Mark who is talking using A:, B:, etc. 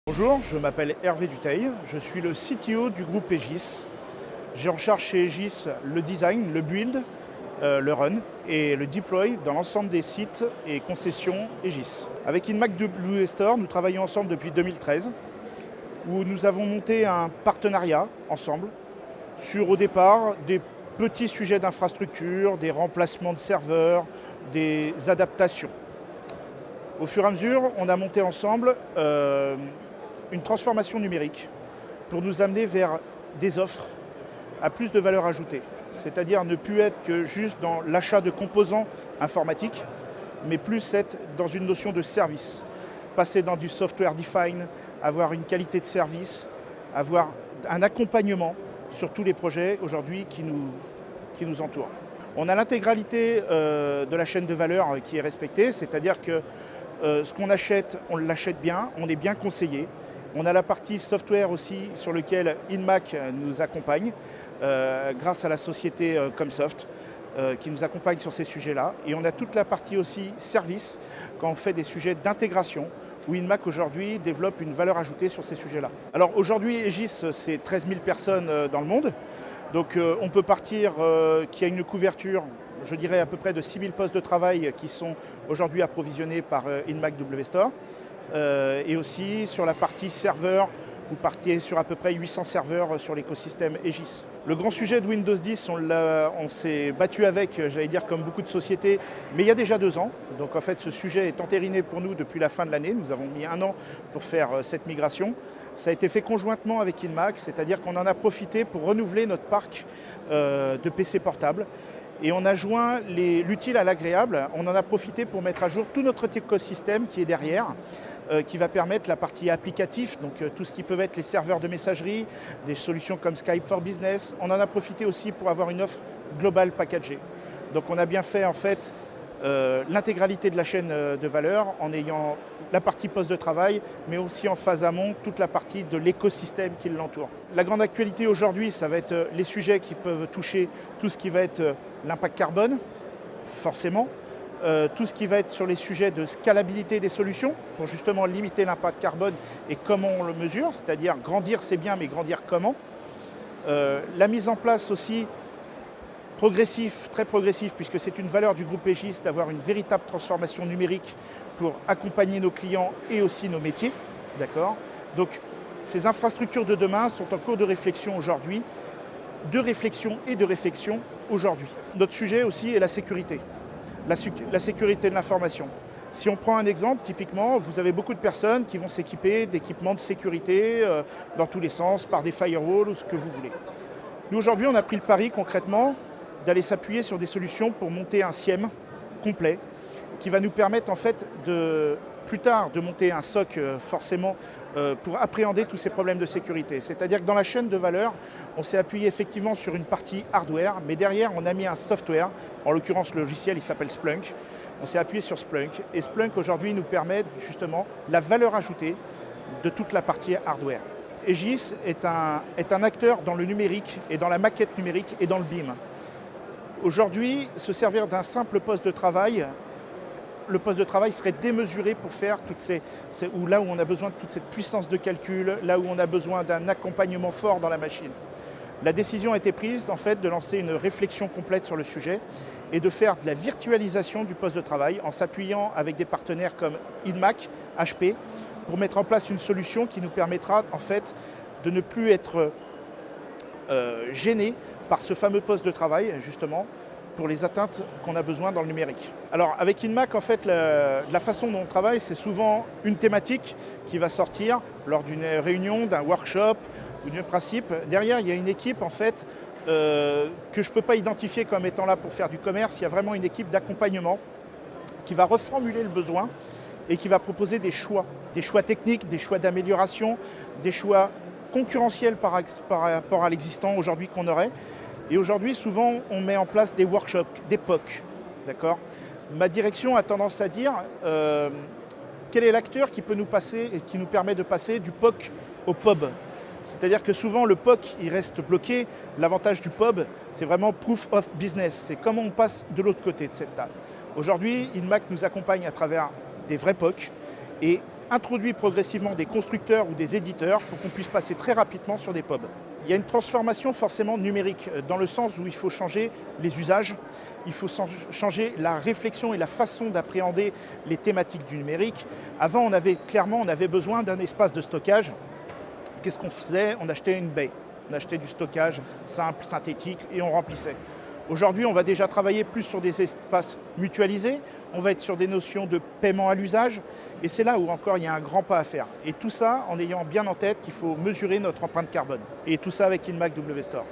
A: Bonjour, je m'appelle Hervé Dutheil, je suis le CTO du groupe Aegis. J'ai en charge chez Aegis le design, le build, le run et le deploy dans l'ensemble des sites et concessions Aegis. Avec Inmac WStore, nous travaillons ensemble depuis 2013, où nous avons monté un partenariat ensemble sur au départ des petits sujets d'infrastructure, des remplacements de serveurs, des adaptations. Au fur et à mesure, on a monté ensemble une transformation numérique pour nous amener vers des offres à plus de valeur ajoutée. C'est-à-dire ne plus être que juste dans l'achat de composants informatiques, mais plus être dans une notion de service. Passer dans du software defined, avoir une qualité de service, avoir un accompagnement sur tous les projets aujourd'hui qui nous entourent. On a l'intégralité de la chaîne de valeur qui est respectée, c'est-à-dire que ce qu'on achète, on l'achète bien, on est bien conseillé. On a la partie software aussi sur laquelle Inmac nous accompagne grâce à la société Comsoft qui nous accompagne sur ces sujets-là. Et on a toute la partie aussi service quand on fait des sujets d'intégration où Inmac aujourd'hui développe une valeur ajoutée sur ces sujets-là. Alors aujourd'hui, Aegis, c'est 13 000 personnes dans le monde. Donc on peut partir qu'il y a une couverture, je dirais à peu près de 6 000 postes de travail qui sont aujourd'hui approvisionnés par Inmac WStore. Et aussi sur la partie serveur, vous partiez sur à peu près 800 serveurs sur l'écosystème Aegis. Le grand sujet de Windows 10, on s'est battu avec, j'allais dire comme beaucoup de sociétés, mais il y a déjà 2 ans. Donc en fait ce sujet est entériné pour nous depuis la fin de l'année. Nous avons mis 1 an pour faire cette migration. Ça a été fait conjointement avec Inmac, c'est-à-dire qu'on en a profité pour renouveler notre parc de PC portables. Et on a joint l'utile à l'agréable, on en a profité pour mettre à jour tout notre écosystème qui est derrière, qui va permettre la partie applicative, donc tout ce qui peut être les serveurs de messagerie, des solutions comme Skype for Business. On en a profité aussi pour avoir une offre globale packagée. Donc on a bien fait en fait l'intégralité de la chaîne de valeur en ayant la partie poste de travail, mais aussi en phase amont, toute la partie de l'écosystème qui l'entoure. La grande actualité aujourd'hui, ça va être les sujets qui peuvent toucher tout ce qui va être l'impact carbone, forcément, tout ce qui va être sur les sujets de scalabilité des solutions, pour justement limiter l'impact carbone et comment on le mesure, c'est-à-dire grandir c'est bien, mais grandir comment. La mise en place aussi progressif, très progressif, puisque c'est une valeur du groupe Aegis d'avoir une véritable transformation numérique pour accompagner nos clients et aussi nos métiers. D'accord ? Donc, ces infrastructures de demain sont en cours de réflexion aujourd'hui, aujourd'hui. Notre sujet aussi est la sécurité, la sécurité de l'information. Si on prend un exemple, typiquement, vous avez beaucoup de personnes qui vont s'équiper d'équipements de sécurité dans tous les sens, par des firewalls ou ce que vous voulez. Nous, aujourd'hui, on a pris le pari concrètement d'aller s'appuyer sur des solutions pour monter un SIEM complet qui va nous permettre en fait plus tard de monter un SOC forcément pour appréhender tous ces problèmes de sécurité. C'est-à-dire que dans la chaîne de valeur, on s'est appuyé effectivement sur une partie hardware, mais derrière on a mis un software, en l'occurrence le logiciel il s'appelle Splunk. On s'est appuyé sur Splunk et Splunk aujourd'hui nous permet justement la valeur ajoutée de toute la partie hardware. Aegis est un acteur dans le numérique et dans la maquette numérique et dans le BIM. Aujourd'hui, se servir d'un simple poste de travail, le poste de travail serait démesuré pour faire ou là où on a besoin de toute cette puissance de calcul, là où on a besoin d'un accompagnement fort dans la machine. La décision a été prise en fait de lancer une réflexion complète sur le sujet et de faire de la virtualisation du poste de travail en s'appuyant avec des partenaires comme Inmac, HP, pour mettre en place une solution qui nous permettra en fait de ne plus être gêné par ce fameux poste de travail, justement, pour les atteintes qu'on a besoin dans le numérique. Alors avec Inmac, en fait, la façon dont on travaille, c'est souvent une thématique qui va sortir lors d'une réunion, d'un workshop ou d'un principe. Derrière, il y a une équipe, en fait, que je ne peux pas identifier comme étant là pour faire du commerce. Il y a vraiment une équipe d'accompagnement qui va reformuler le besoin et qui va proposer des choix techniques, des choix d'amélioration, des choix concurrentiels par rapport à l'existant aujourd'hui qu'on aurait. Et aujourd'hui, souvent, on met en place des workshops, des POC. D'accord ? Ma direction a tendance à dire quel est l'acteur qui peut nous passer et qui nous permet de passer du POC au POB. C'est-à-dire que souvent, le POC, il reste bloqué. L'avantage du POB, c'est vraiment proof of business. C'est comment on passe de l'autre côté de cette table. Aujourd'hui, Inmac nous accompagne à travers des vrais POC et introduit progressivement des constructeurs ou des éditeurs pour qu'on puisse passer très rapidement sur des pubs. Il y a une transformation forcément numérique, dans le sens où il faut changer les usages, il faut changer la réflexion et la façon d'appréhender les thématiques du numérique. Avant, on avait besoin d'un espace de stockage. Qu'est-ce qu'on faisait? On achetait une baie, on achetait du stockage simple, synthétique, et on remplissait. Aujourd'hui, on va déjà travailler plus sur des espaces mutualisés, on va être sur des notions de paiement à l'usage, et c'est là où encore il y a un grand pas à faire. Et tout ça en ayant bien en tête qu'il faut mesurer notre empreinte carbone. Et tout ça avec Inmac WStore.